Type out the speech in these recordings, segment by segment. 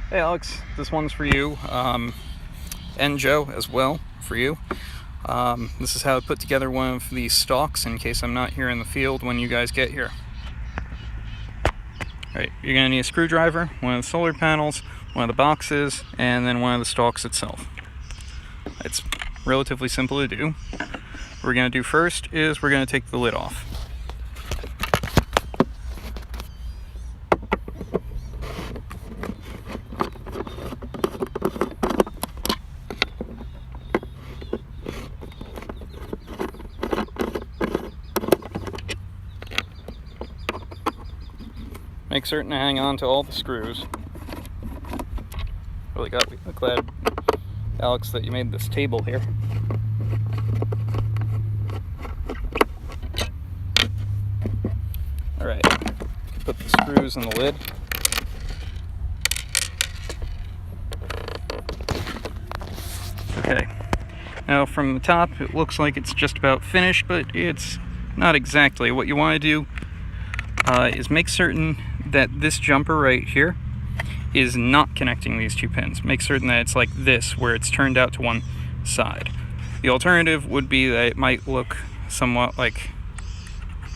Hey Alex, this one's for you, and Joe as well, for you. This is how to put together one of these stalks in case I'm not here in the field when you guys get here. Alright, you're going to need a screwdriver, one of the solar panels, one of the boxes, and then one of the stalks itself. It's relatively simple to do. What we're going to do first is we're going to take the lid off. Make certain to hang on to all the screws. Really glad, Alex, that you made this table here. Alright, put the screws in the lid. Okay, now from the top it looks like it's just about finished, but it's not exactly. What you want to do is make certain that this jumper right here is not connecting these two pins. Make certain that it's like this, where it's turned out to one side. The alternative would be that it might look somewhat like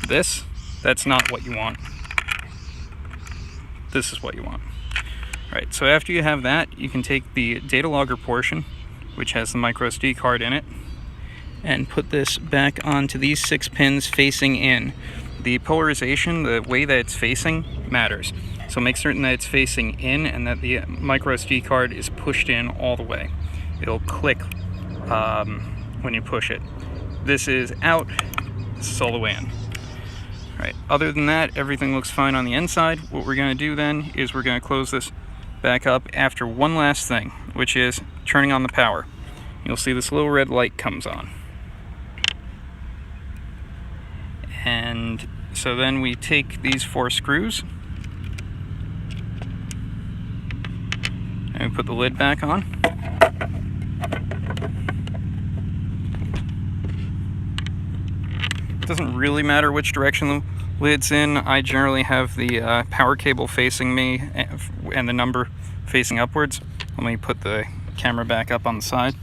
this. That's not what you want. This is what you want. Alright, so after you have that, you can take the data logger portion, which has the micro SD card in it, and put this back onto these 6 pins facing in. The polarization, the way that it's facing, matters. So make certain that it's facing in and that the micro SD card is pushed in all the way. It'll click when you push it. This is out, this is all the way in. Alright, other than that, everything looks fine on the inside. What we're going to do then is we're going to close this back up after one last thing, which is turning on the power. You'll see this little red light comes on. And so then we take these 4 screws and we put the lid back on. It doesn't really matter which direction the lid's in. I generally have the power cable facing me and the number facing upwards. Let me put the camera back up on the side.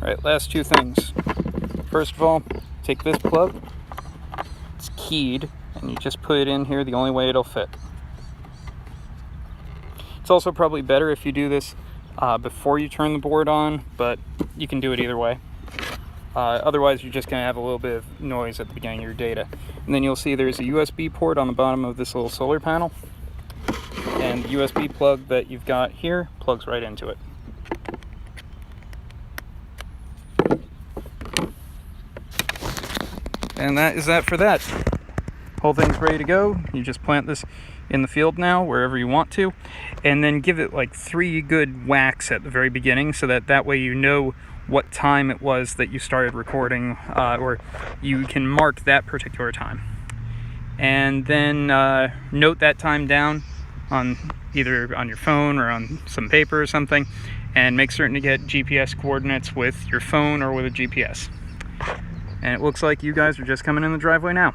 Alright, last 2 things. First of all, take this plug. It's keyed, and you just put it in here the only way it'll fit. It's also probably better if you do this before you turn the board on, but you can do it either way. Otherwise, you're just going to have a little bit of noise at the beginning of your data. And then you'll see there's a USB port on the bottom of this little solar panel, and the USB plug that you've got here plugs right into it. And that is that for that. Whole thing's ready to go. You just plant this in the field now, wherever you want to, and then give it like 3 good whacks at the very beginning, so that way you know what time it was that you started recording, or you can mark that particular time. And then note that time down on either on your phone or on some paper or something, and make certain to get GPS coordinates with your phone or with a GPS. And it looks like you guys are just coming in the driveway now.